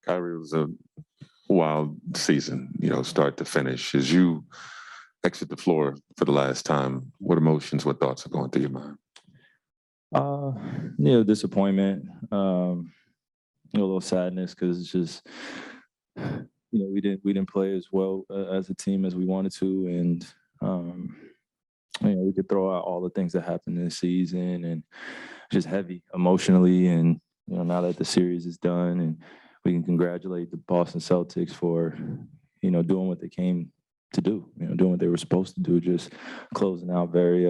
Kyrie, was a wild season, start to finish. As you exit the floor for the last time, what emotions, what thoughts are going through your mind? Disappointment, a little sadness because it's just, we didn't play as well as a team as we wanted to, and we could throw out all the things that happened this season, and just heavy emotionally. And now that the series is done, and we can congratulate the Boston Celtics for doing what they came to do, doing what they were supposed to do, just closing out very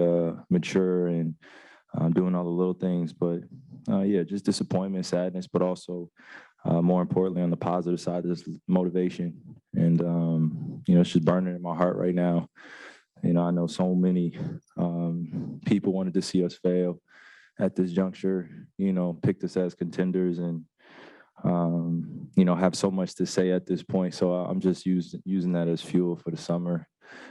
mature and doing all the little things. But just disappointment, sadness, but also more importantly on the positive side, this motivation. And it's just burning in my heart right now. I know so many people wanted to see us fail at this juncture, picked us as contenders, and have so much to say at this point. So I'm just using that as fuel for the summer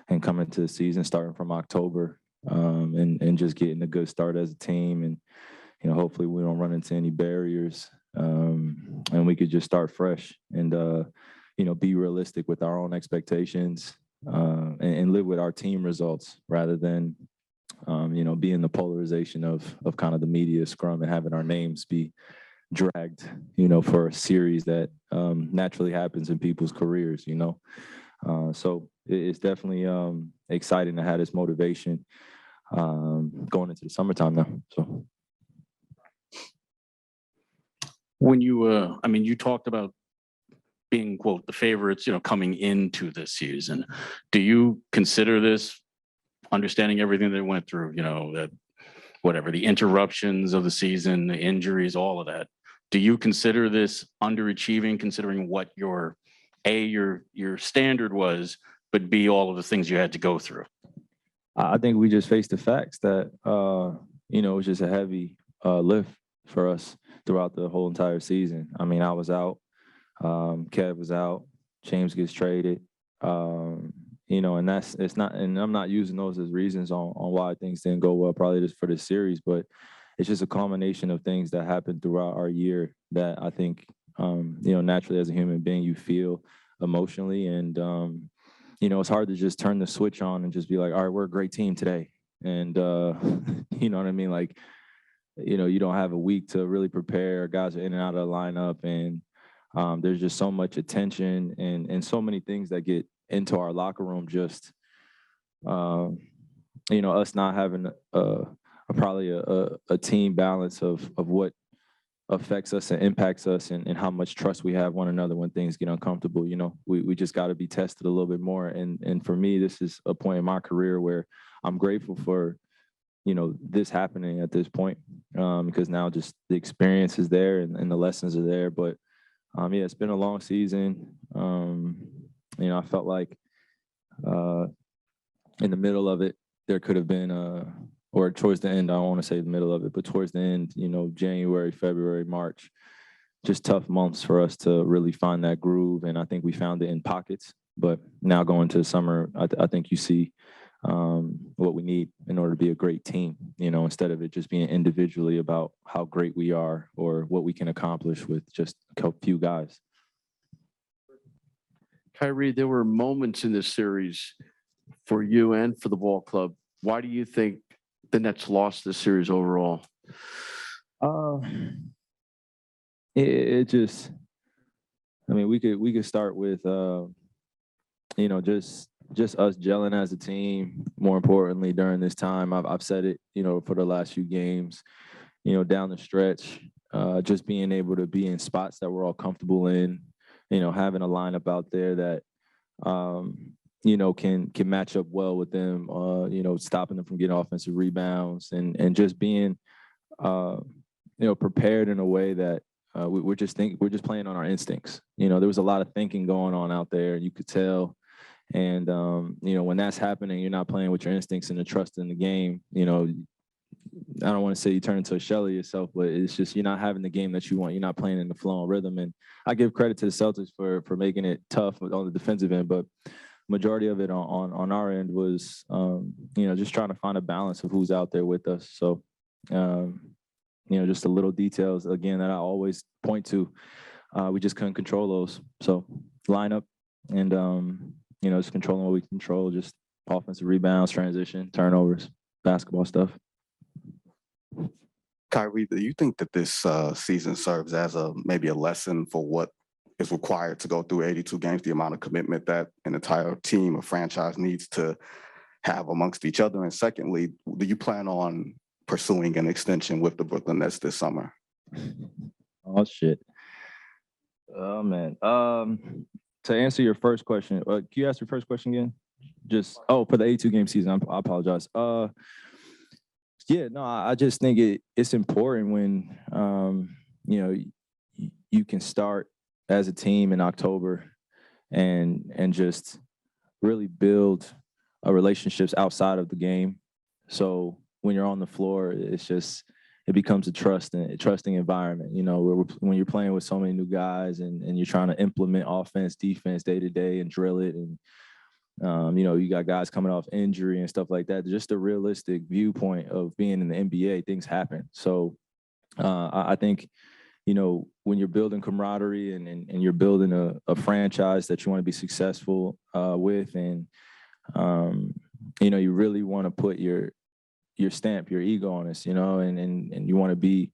and coming to the season starting from October, and just getting a good start as a team. And hopefully we don't run into any barriers, and we could just start fresh and be realistic with our own expectations, and live with our team results rather than be in the polarization of kind of the media scrum and having our names be dragged, for a series that naturally happens in people's careers, So it's definitely exciting to have this motivation going into the summertime now. So when you talked about being, quote, the favorites, coming into this season, do you consider this, understanding everything they went through, that whatever the interruptions of the season, the injuries, all of that, do you consider this underachieving, considering what your standard was, but B, all of the things you had to go through? I think we just faced the facts that, it was just a heavy lift for us throughout the whole entire season. I mean, I was out, Kev was out, James gets traded, and I'm not using those as reasons on why things didn't go well, probably just for this series, but it's just a culmination of things that happened throughout our year that I think, naturally as a human being, you feel emotionally. And, it's hard to just turn the switch on and just be like, all right, we're a great team today. And, you know what I mean? Like, you don't have a week to really prepare. Guys are in and out of the lineup, and there's just so much attention and so many things that get into our locker room. Just, us not having probably a team balance of what affects us and impacts us, and how much trust we have one another when things get uncomfortable. We just got to be tested a little bit more. And for me, this is a point in my career where I'm grateful for, this happening at this point, because now just the experience is there and the lessons are there. But it's been a long season. I felt like in the middle of it, there could have been or towards the end, I don't want to say the middle of it, but towards the end, January, February, March, just tough months for us to really find that groove. And I think we found it in pockets. But now going to the summer, I think you see what we need in order to be a great team, instead of it just being individually about how great we are or what we can accomplish with just a few guys. Kyrie, there were moments in this series for you and for the ball club. Why do you think the Nets lost this series overall? We could start with just us gelling as a team. More importantly, during this time, I've said it, for the last few games, down the stretch, just being able to be in spots that we're all comfortable in, having a lineup out there that, can match up well with them, stopping them from getting offensive rebounds, and just being, prepared in a way that we're just playing on our instincts. There was a lot of thinking going on out there, you could tell. And, when that's happening, you're not playing with your instincts and the trust in the game. I don't want to say you turn into a shell of yourself, but it's just you're not having the game that you want. You're not playing in the flow and rhythm. And I give credit to the Celtics for making it tough on the defensive end, but majority of it on our end was, just trying to find a balance of who's out there with us. So, just the little details, again, that I always point to. We just couldn't control those. So line up and, just controlling what we control, just offensive rebounds, transition, turnovers, basketball stuff. Kyrie, do you think that this season serves as maybe a lesson for what is required to go through 82 games, the amount of commitment that an entire team or franchise needs to have amongst each other? And secondly, do you plan on pursuing an extension with the Brooklyn Nets this summer? Oh, shit. Oh, man. To answer your first question, can you ask your first question again? For the 82-game season, I apologize. I just think it's important when, you can start as a team in October and just really build relationships outside of the game. So when you're on the floor, it becomes a trusting environment, when you're playing with so many new guys and you're trying to implement offense, defense day to day and drill it. And, you got guys coming off injury and stuff like that. Just a realistic viewpoint of being in the NBA, things happen. So I think, when you're building camaraderie and you're building a franchise that you want to be successful with, and, you really want to put your stamp, your ego on this, and you want to be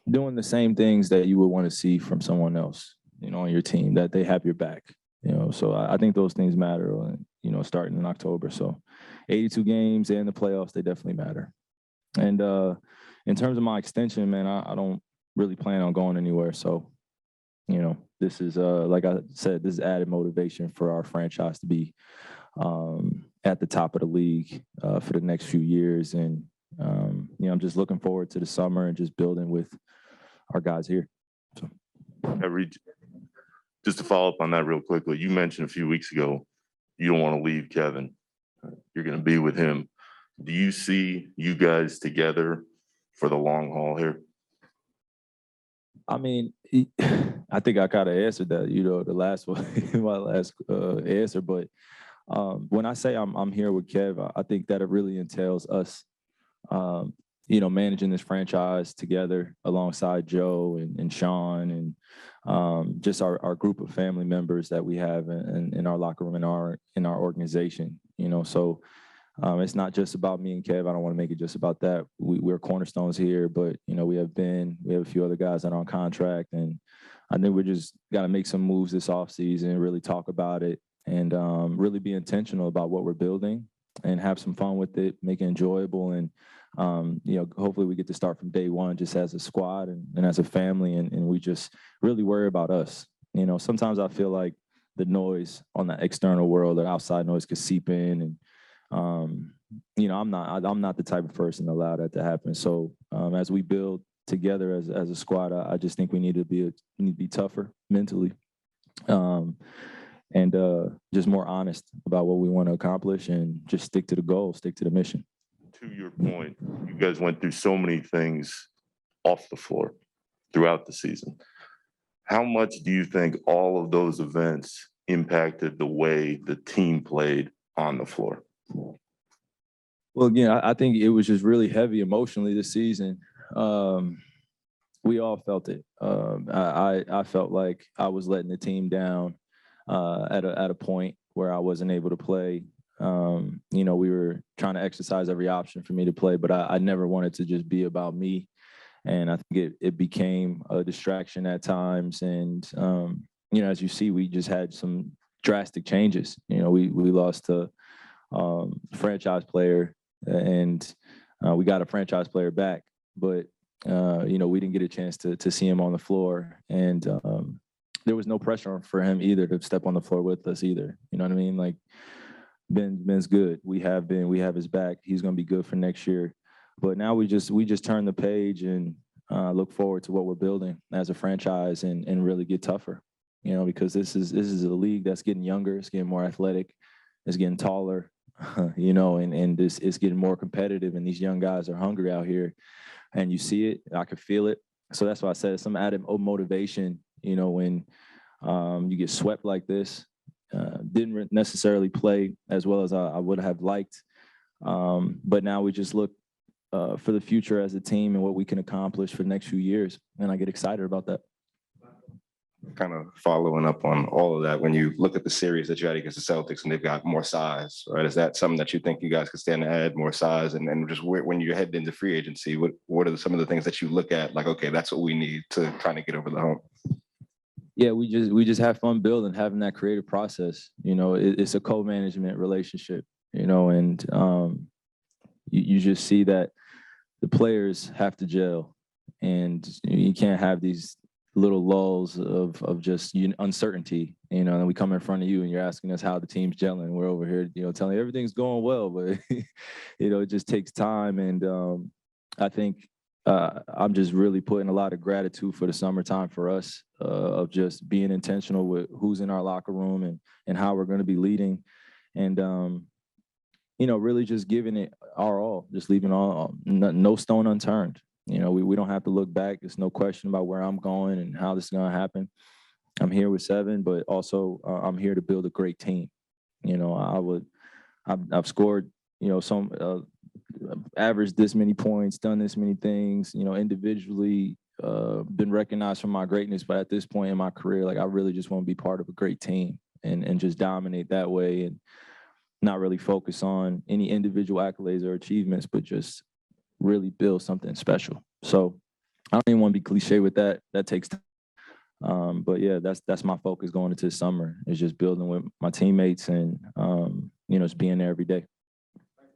doing the same things that you would want to see from someone else, on your team, that they have your back, So I think those things matter, starting in October. So 82 games and the playoffs, they definitely matter. And in terms of my extension, man, I don't really plan on going anywhere. So, this is, like I said, this is added motivation for our franchise to be at the top of the league for the next few years. And, I'm just looking forward to the summer and just building with our guys here. So. Just to follow up on that real quickly, you mentioned a few weeks ago, you don't want to leave Kevin. You're going to be with him. Do you see you guys together for the long haul here? I mean, I think I kind of answered that, the last one, my last answer. But when I say I'm here with Kev, I think that it really entails us, managing this franchise together alongside Joe and Sean and just our group of family members that we have in our locker room, in our organization. So it's not just about me and Kev. I don't want to make it just about that. We're cornerstones here, but we have a few other guys that are on contract, and I think we just got to make some moves this offseason, really talk about it, and really be intentional about what we're building and have some fun with it, make it enjoyable. And, hopefully we get to start from day one just as a squad and as a family, and we just really worry about us. Sometimes I feel like the noise on the external world, the outside noise, could seep in, and I'm not the type of person to allow that to happen. So as we build together as a squad, I just think we need to be tougher mentally, and just more honest about what we want to accomplish, and just stick to the goal, stick to the mission. To your point, you guys went through so many things off the floor throughout the season. How much do you think all of those events impacted the way the team played on the floor? Well, again, I think it was just really heavy emotionally this season. We all felt it. I felt like I was letting the team down at a point where I wasn't able to play. We were trying to exercise every option for me to play, but I never wanted to just be about me. And I think it became a distraction at times. And, as you see, we just had some drastic changes. We lost to franchise player, and we got a franchise player back, but we didn't get a chance to see him on the floor, and there was no pressure for him either to step on the floor with us either. You know what I mean? Like, Ben's good. We have his back. He's going to be good for next year. But now we just turn the page and look forward to what we're building as a franchise, and really get tougher. Because this is a league that's getting younger, it's getting more athletic, it's getting taller, and it's getting more competitive, and these young guys are hungry out here, and you see it. I could feel it. So that's why I said some added motivation, when you get swept like this. Didn't necessarily play as well as I would have liked. But now we just look for the future as a team and what we can accomplish for the next few years. And I get excited about that. Kind of following up on all of that, when you look at the series that you had against the Celtics and they've got more size, right? Is that something that you think you guys could stand to add more size? And just when you head into free agency, what are some of the things that you look at like, okay, that's what we need to kind of get over the hump? Yeah, we just have fun building, having that creative process. You know, it's a co-management relationship, you know, and you just see that the players have to gel, and you can't have these little lulls of just uncertainty, you know, and we come in front of you and you're asking us how the team's gelling. We're over here, you know, telling you everything's going well, but, you know, it just takes time. And I think I'm just really putting a lot of gratitude for the summertime for us of just being intentional with who's in our locker room and how we're going to be leading. And, you know, really just giving it our all, just leaving no stone unturned. You know, we don't have to look back. There's no question about where I'm going and how this is going to happen. I'm here with 7, but also I'm here to build a great team. You know, I've scored, you know, some averaged this many points, done this many things, you know, individually, been recognized for my greatness. But at this point in my career, like I really just want to be part of a great team and just dominate that way and not really focus on any individual accolades or achievements, but just really build something special. So I don't even want to be cliche with that. That takes time. But yeah, that's my focus going into the summer, is just building with my teammates and, you know, just being there every day.